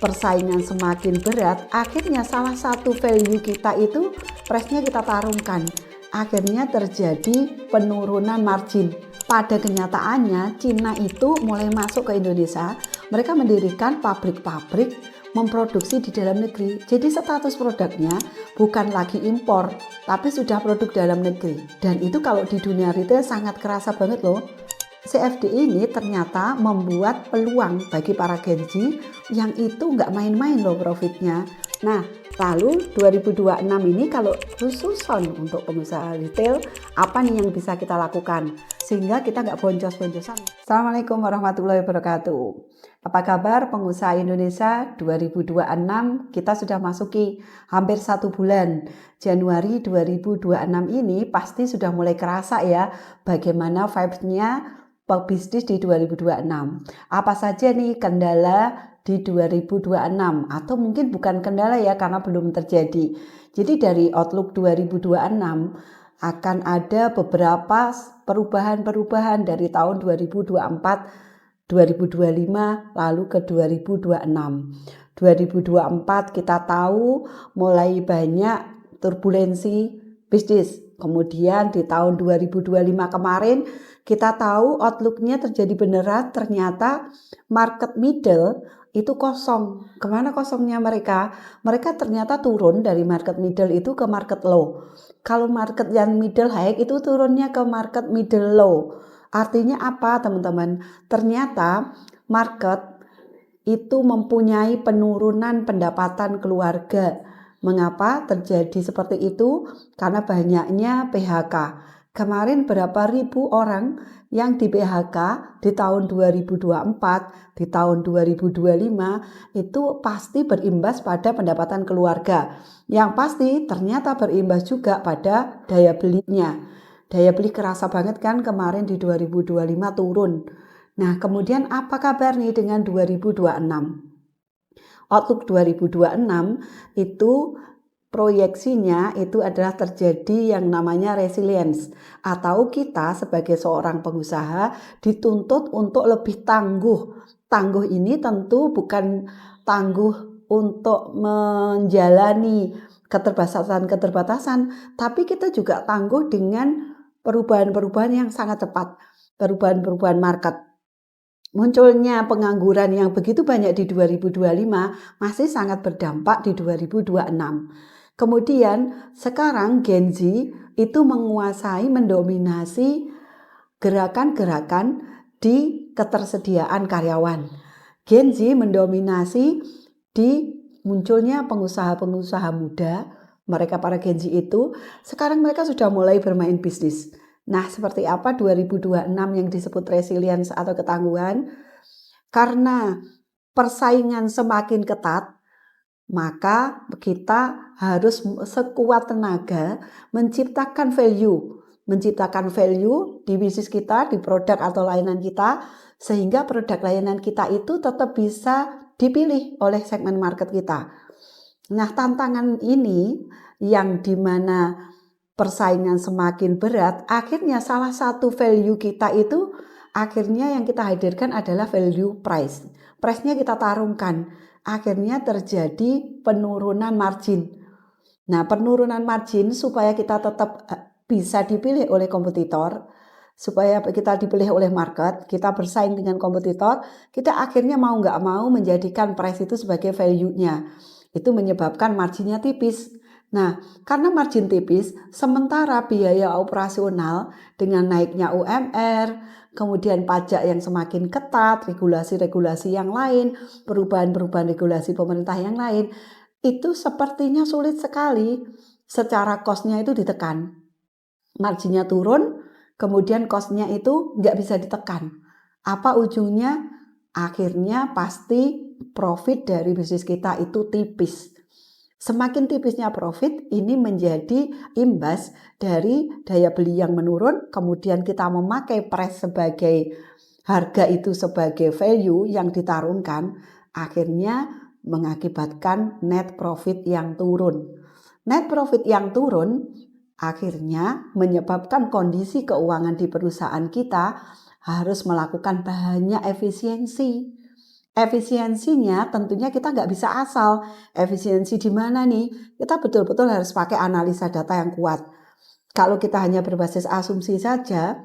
persaingan semakin berat, akhirnya salah satu value kita itu price-nya kita tarungkan. Akhirnya terjadi penurunan margin. Pada kenyataannya, Cina itu mulai masuk ke Indonesia. Mereka mendirikan pabrik-pabrik memproduksi di dalam negeri. Jadi status produknya bukan lagi impor, tapi sudah produk dalam negeri. Dan itu kalau di dunia retail sangat kerasa banget loh. CFD ini ternyata membuat peluang bagi para Gen Z yang itu nggak main-main loh profitnya. Nah, lalu 2026 ini kalau khususon untuk pengusaha retail, apa nih yang bisa kita lakukan? Sehingga kita nggak boncos-boncosan. Assalamualaikum warahmatullahi wabarakatuh. Apa kabar pengusaha Indonesia 2026? Kita sudah masuki hampir 1 bulan. Januari 2026 ini pasti sudah mulai kerasa ya bagaimana vibes-nya pebisnis di 2026. Apa saja nih kendala di 2026 atau mungkin bukan kendala ya karena belum terjadi. Jadi dari outlook 2026 akan ada beberapa perubahan-perubahan dari tahun 2024, 2025 lalu ke 2026. 2024 kita tahu mulai banyak turbulensi bisnis. Kemudian di tahun 2025 kemarin kita tahu outlooknya terjadi beneran, ternyata market middle itu kosong. Kemana kosongnya mereka? Mereka ternyata turun dari market middle itu ke market low. Kalau market yang middle high itu turunnya ke market middle low. Artinya apa teman-teman? Ternyata market itu mempunyai penurunan pendapatan keluarga. Mengapa terjadi seperti itu? Karena banyaknya PHK. Kemarin berapa ribu orang yang di PHK di tahun 2024, di tahun 2025 itu pasti berimbas pada pendapatan keluarga. Yang pasti ternyata berimbas juga pada daya belinya. Daya beli kerasa banget kan kemarin di 2025 turun. Nah, kemudian apa kabar nih dengan 2026? Outlook 2026 itu proyeksinya itu adalah terjadi yang namanya resilience, atau kita sebagai seorang pengusaha dituntut untuk lebih tangguh. Tangguh ini tentu bukan tangguh untuk menjalani keterbatasan-keterbatasan, tapi kita juga tangguh dengan perubahan-perubahan yang sangat cepat, perubahan-perubahan market. Munculnya pengangguran yang begitu banyak di 2025 masih sangat berdampak di 2026. Kemudian sekarang Gen Z itu menguasai, mendominasi gerakan-gerakan di ketersediaan karyawan. Gen Z mendominasi di munculnya pengusaha-pengusaha muda. Mereka para Gen Z itu sekarang mereka sudah mulai bermain bisnis. Nah, seperti apa 2026 yang disebut resilience atau ketangguhan? Karena persaingan semakin ketat, maka kita harus sekuat tenaga menciptakan value di bisnis kita, di produk atau layanan kita, sehingga produk layanan kita itu tetap bisa dipilih oleh segmen market kita. Nah, tantangan ini yang dimana persaingan semakin berat, akhirnya salah satu value kita itu akhirnya yang kita hadirkan adalah value price. Price-nya kita tarungkan. Akhirnya terjadi penurunan margin. Nah, penurunan margin supaya kita tetap bisa dipilih oleh kompetitor, supaya kita dipilih oleh market, kita bersaing dengan kompetitor, kita akhirnya mau nggak mau menjadikan price itu sebagai value-nya. Itu menyebabkan marginnya tipis. Nah, karena margin tipis, sementara biaya operasional dengan naiknya UMR, kemudian pajak yang semakin ketat, regulasi-regulasi yang lain, perubahan-perubahan regulasi pemerintah yang lain, itu sepertinya sulit sekali secara cost-nya itu ditekan. Marginnya turun, kemudian cost-nya itu nggak bisa ditekan. Apa ujungnya? Akhirnya pasti profit dari bisnis kita itu tipis. Semakin tipisnya profit, ini menjadi imbas dari daya beli yang menurun, kemudian kita memakai price sebagai harga itu sebagai value yang ditarungkan, akhirnya mengakibatkan net profit yang turun. Net profit yang turun akhirnya menyebabkan kondisi keuangan di perusahaan kita harus melakukan banyak efisiensi. Efisiensinya tentunya kita nggak bisa asal. Efisiensi di mana nih? Kita betul-betul harus pakai analisa data yang kuat. Kalau kita hanya berbasis asumsi saja,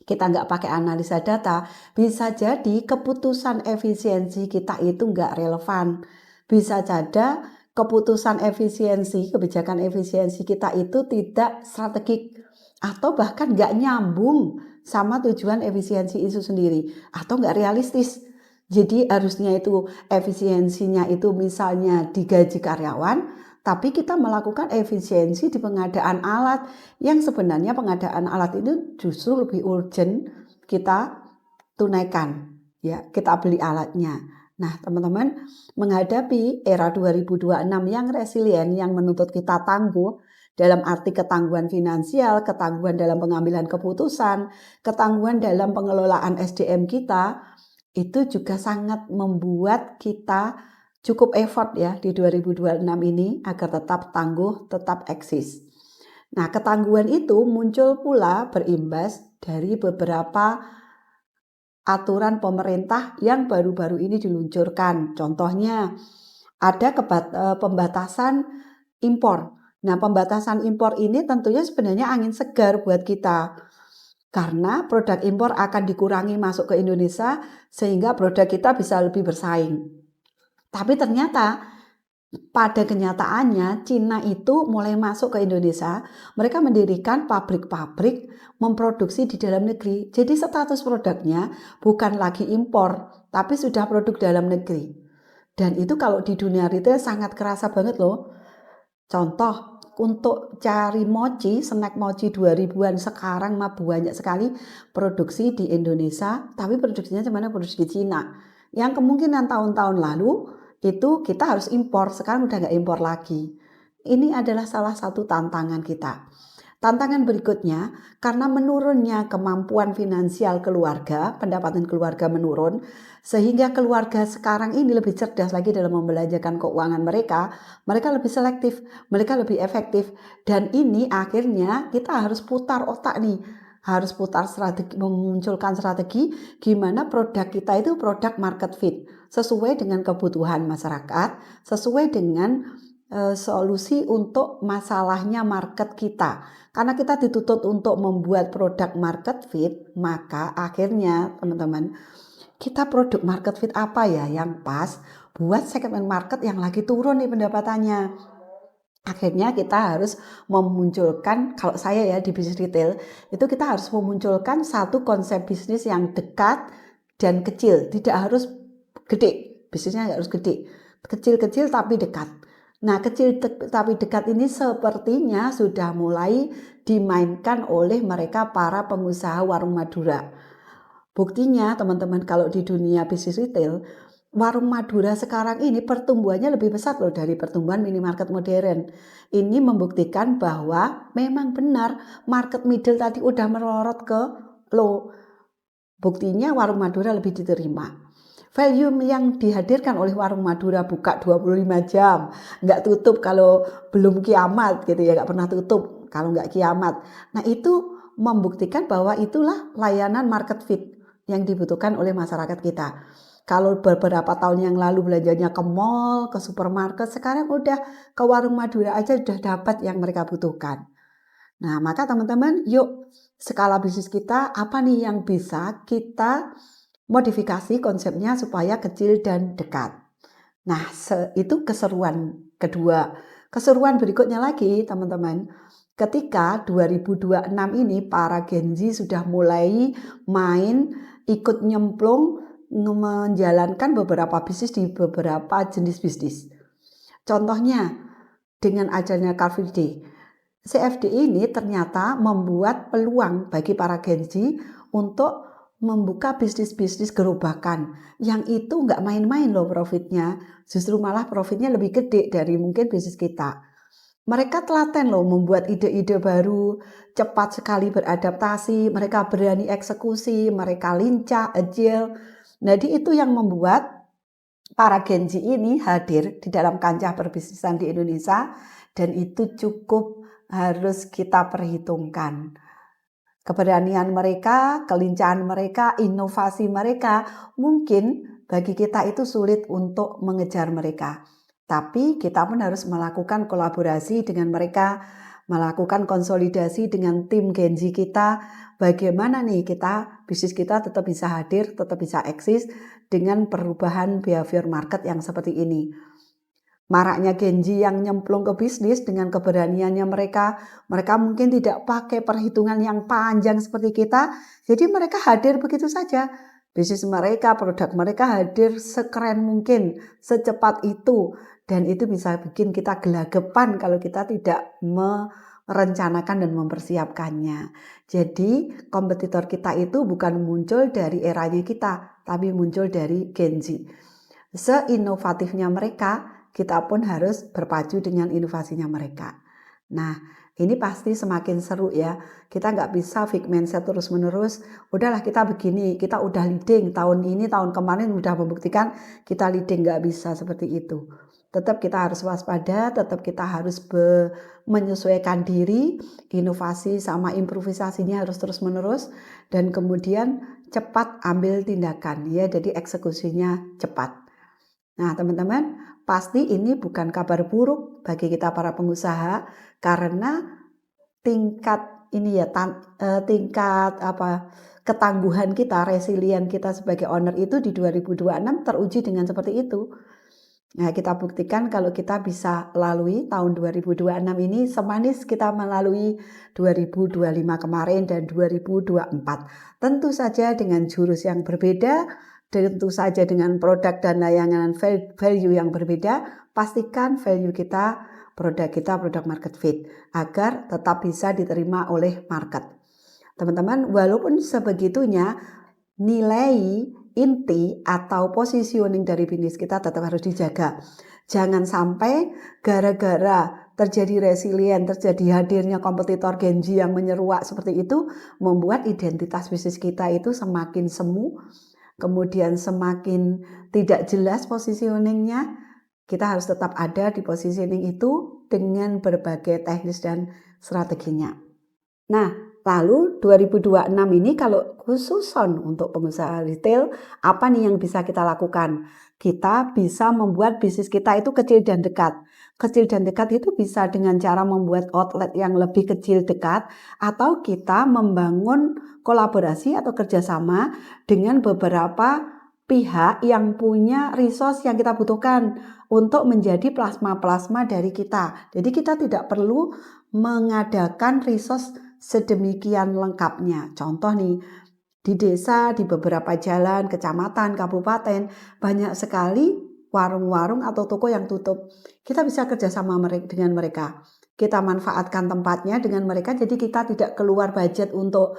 kita nggak pakai analisa data, bisa jadi keputusan efisiensi kita itu nggak relevan. Bisa jadi keputusan efisiensi, kebijakan efisiensi kita itu tidak strategik atau bahkan nggak nyambung sama tujuan efisiensi itu sendiri atau nggak realistis. Jadi harusnya itu efisiensinya itu misalnya digaji karyawan, tapi kita melakukan efisiensi di pengadaan alat yang sebenarnya pengadaan alat itu justru lebih urgent kita tunaikan, ya, kita beli alatnya. Nah, teman-teman, menghadapi era 2026 yang resilient, yang menuntut kita tangguh dalam arti ketangguhan finansial, ketangguhan dalam pengambilan keputusan, ketangguhan dalam pengelolaan SDM kita, itu juga sangat membuat kita cukup effort ya di 2026 ini agar tetap tangguh, tetap eksis. Nah, ketangguhan itu muncul pula berimbas dari beberapa aturan pemerintah yang baru-baru ini diluncurkan. Contohnya, ada pembatasan impor. Nah, pembatasan impor ini tentunya sebenarnya angin segar buat kita. Karena produk impor akan dikurangi masuk ke Indonesia sehingga produk kita bisa lebih bersaing. Tapi ternyata pada kenyataannya Cina itu mulai masuk ke Indonesia, mereka mendirikan pabrik-pabrik memproduksi di dalam negeri. Jadi status produknya bukan lagi impor, tapi sudah produk dalam negeri. Dan itu kalau di dunia retail sangat kerasa banget loh. Contoh, untuk cari mochi, snack mochi 2000-an sekarang mah banyak sekali produksi di Indonesia, tapi produksinya cuman produksi di Cina. Yang kemungkinan tahun-tahun lalu itu kita harus impor, sekarang udah nggak impor lagi. Ini adalah salah satu tantangan kita. Tantangan berikutnya, karena menurunnya kemampuan finansial keluarga, pendapatan keluarga menurun, sehingga keluarga sekarang ini lebih cerdas lagi dalam membelanjakan keuangan mereka lebih selektif, mereka lebih efektif, dan ini akhirnya kita harus putar otak nih, harus putar strategi, memunculkan strategi gimana produk kita itu produk market fit, sesuai dengan kebutuhan masyarakat, sesuai dengan solusi untuk masalahnya market kita. Karena kita dituntut untuk membuat produk market fit, maka akhirnya teman-teman, kita produk market fit apa ya yang pas buat segmen market yang lagi turun nih pendapatannya. Akhirnya kita harus memunculkan, kalau saya ya di bisnis retail, itu kita harus memunculkan satu konsep bisnis yang dekat dan kecil, tidak harus gede, bisnisnya nggak harus gede, kecil-kecil tapi dekat. Nah, kecil tapi dekat ini sepertinya sudah mulai dimainkan oleh mereka para pengusaha warung Madura. Buktinya teman-teman, kalau di dunia bisnis retail, warung Madura sekarang ini pertumbuhannya lebih besar loh dari pertumbuhan minimarket modern. Ini membuktikan bahwa memang benar market middle tadi udah melorot ke low. Buktinya warung Madura lebih diterima. Value yang dihadirkan oleh warung Madura buka 25 jam, nggak tutup kalau belum kiamat gitu ya, nggak pernah tutup kalau nggak kiamat. Nah, itu membuktikan bahwa itulah layanan market fit yang dibutuhkan oleh masyarakat kita. Kalau beberapa tahun yang lalu belanjanya ke mall, ke supermarket, sekarang udah ke warung Madura aja udah dapat yang mereka butuhkan. Nah, maka teman-teman, yuk skala bisnis kita apa nih yang bisa kita modifikasi konsepnya supaya kecil dan dekat. Nah, itu keseruan kedua. Keseruan berikutnya lagi, teman-teman. Ketika 2026 ini para Gen Z sudah mulai main, ikut nyemplung, menjalankan beberapa bisnis di beberapa jenis bisnis. Contohnya, dengan adanya Car Free Day, CFD ini ternyata membuat peluang bagi para Gen Z untuk membuka bisnis-bisnis gerobakan yang itu nggak main-main loh profitnya, justru malah profitnya lebih gede dari mungkin bisnis kita. Mereka telaten loh membuat ide-ide baru, cepat sekali beradaptasi, mereka berani eksekusi, mereka lincah, agile. Jadi itu yang membuat para Gen Z ini hadir di dalam kancah perbisnisan di Indonesia, dan itu cukup harus kita perhitungkan. Keberanian mereka, kelincahan mereka, inovasi mereka mungkin bagi kita itu sulit untuk mengejar mereka. Tapi kita pun harus melakukan kolaborasi dengan mereka, melakukan konsolidasi dengan tim Gen Z kita. Bagaimana nih bisnis kita tetap bisa hadir, tetap bisa eksis dengan perubahan behavior market yang seperti ini. Maraknya Gen Z yang nyemplung ke bisnis dengan keberaniannya mereka mungkin tidak pakai perhitungan yang panjang seperti kita, jadi mereka hadir begitu saja. Bisnis mereka, produk mereka hadir sekeren mungkin, secepat itu, dan itu bisa bikin kita gelagapan kalau kita tidak merencanakan dan mempersiapkannya. Jadi kompetitor kita itu bukan muncul dari eranya kita, tapi muncul dari Gen Z. Seinovatifnya mereka, kita pun harus berpacu dengan inovasinya mereka. Nah, ini pasti semakin seru ya. Kita nggak bisa fixed mindset terus-menerus. Udahlah kita begini, kita udah leading. Tahun ini, tahun kemarin udah membuktikan kita leading, nggak bisa seperti itu. Tetap kita harus waspada, tetap kita harus menyesuaikan diri. Inovasi sama improvisasinya harus terus-menerus. Dan kemudian cepat ambil tindakan ya, jadi eksekusinya cepat. Nah teman-teman, pasti ini bukan kabar buruk bagi kita para pengusaha karena tingkat ketangguhan kita, resilient kita sebagai owner itu di 2026 teruji dengan seperti itu. Nah, kita buktikan kalau kita bisa lalui tahun 2026 ini semanis kita melalui 2025 kemarin dan 2024. Tentu saja dengan jurus yang berbeda, tentu saja dengan produk dan layanan value yang berbeda, pastikan value kita, produk market fit agar tetap bisa diterima oleh market. Teman-teman, walaupun sebegitunya nilai inti atau positioning dari bisnis kita tetap harus dijaga. Jangan sampai gara-gara terjadi resilient, terjadi hadirnya kompetitor Gen Z yang menyeruak seperti itu, membuat identitas bisnis kita itu semakin semu, kemudian semakin tidak jelas positioningnya. Kita harus tetap ada di positioning itu dengan berbagai teknis dan strateginya. Nah, lalu 2026 ini kalau khususon untuk pengusaha retail, apa nih yang bisa kita lakukan? Kita bisa membuat bisnis kita itu kecil dan dekat. Kecil dan dekat itu bisa dengan cara membuat outlet yang lebih kecil dekat, atau kita membangun kolaborasi atau kerjasama dengan beberapa pihak yang punya resource yang kita butuhkan untuk menjadi plasma-plasma dari kita. Jadi kita tidak perlu mengadakan resource sedemikian lengkapnya. Contoh nih, di desa, di beberapa jalan, kecamatan, kabupaten, banyak sekali warung-warung atau toko yang tutup. Kita bisa kerjasama dengan mereka. Kita manfaatkan tempatnya dengan mereka, jadi kita tidak keluar budget untuk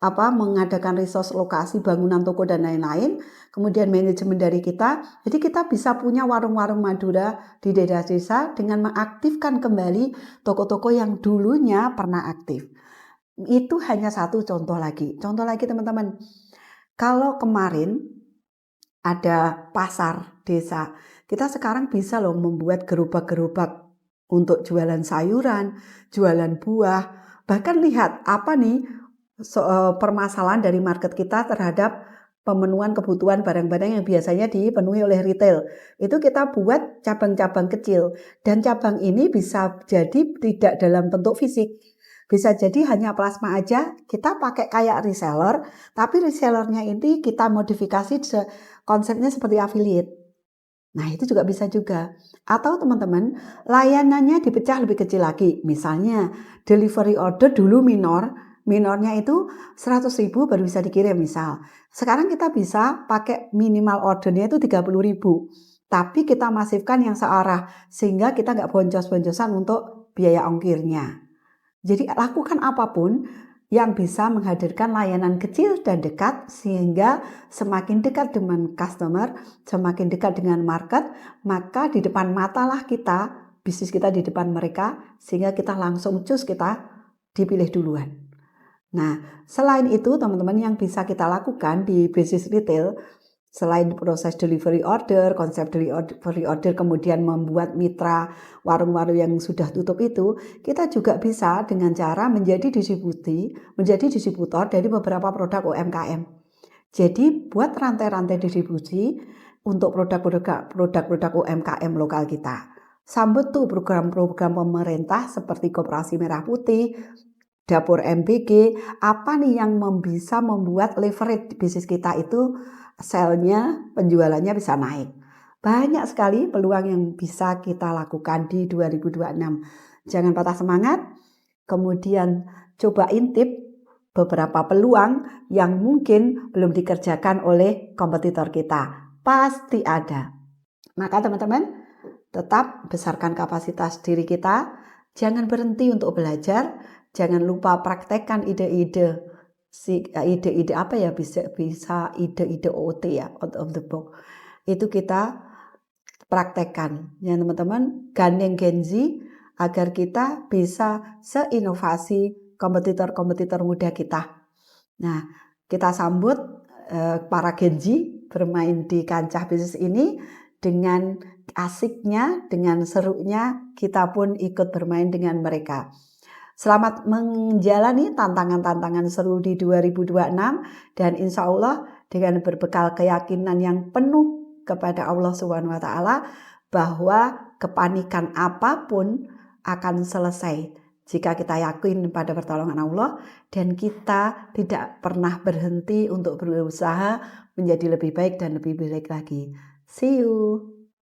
mengadakan resource lokasi, bangunan toko dan lain-lain. Kemudian manajemen dari kita, jadi kita bisa punya warung-warung Madura di desa-desa dengan mengaktifkan kembali toko-toko yang dulunya pernah aktif. Itu hanya satu contoh lagi. Contoh lagi teman-teman, kalau kemarin ada pasar desa, kita sekarang bisa loh membuat gerobak-gerobak untuk jualan sayuran, jualan buah. Bahkan lihat apa nih permasalahan dari market kita terhadap pemenuhan kebutuhan barang-barang yang biasanya dipenuhi oleh retail. Itu kita buat cabang-cabang kecil, dan cabang ini bisa jadi tidak dalam bentuk fisik. Bisa jadi hanya plasma aja, kita pakai kayak reseller, tapi resellernya ini kita modifikasi konsepnya seperti affiliate. Nah itu juga bisa juga. Atau teman-teman, layanannya dipecah lebih kecil lagi. Misalnya delivery order dulu minornya itu 100.000 baru bisa dikirim misal. Sekarang kita bisa pakai minimal ordernya itu 30.000. Tapi kita masifkan yang searah sehingga kita nggak boncos-boncosan untuk biaya ongkirnya. Jadi lakukan apapun yang bisa menghadirkan layanan kecil dan dekat sehingga semakin dekat dengan customer, semakin dekat dengan market, maka di depan matalah kita, bisnis kita di depan mereka sehingga kita langsung kita dipilih duluan. Nah, selain itu teman-teman yang bisa kita lakukan di bisnis retail, selain proses delivery order, konsep delivery order, kemudian membuat mitra warung-warung yang sudah tutup itu, kita juga bisa dengan cara menjadi distributor dari beberapa produk UMKM. Jadi buat rantai-rantai distribusi untuk produk-produk UMKM lokal kita. Sambut tuh program-program pemerintah seperti Koperasi Merah Putih, Dapur MBG, apa nih yang bisa membuat leverage bisnis kita itu selnya, penjualannya bisa naik. Banyak sekali peluang yang bisa kita lakukan di 2026. Jangan patah semangat, kemudian coba intip beberapa peluang yang mungkin belum dikerjakan oleh kompetitor kita. Pasti ada. Maka teman-teman, tetap besarkan kapasitas diri kita, jangan berhenti untuk belajar, jangan lupa praktekkan ide-ide apa ya, bisa ide-ide OOT ya, out of the box. Itu kita praktekkan ya teman-teman, gandeng Gen Z agar kita bisa seinovasi kompetitor-kompetitor muda kita. Nah, kita sambut para Gen Z bermain di kancah bisnis ini dengan asiknya, dengan serunya, kita pun ikut bermain dengan mereka. Selamat menjalani tantangan-tantangan seru di 2026 dan insya Allah dengan berbekal keyakinan yang penuh kepada Allah Subhanahu wa Ta'ala bahwa kepanikan apapun akan selesai jika kita yakin pada pertolongan Allah dan kita tidak pernah berhenti untuk berusaha menjadi lebih baik dan lebih baik lagi. See you.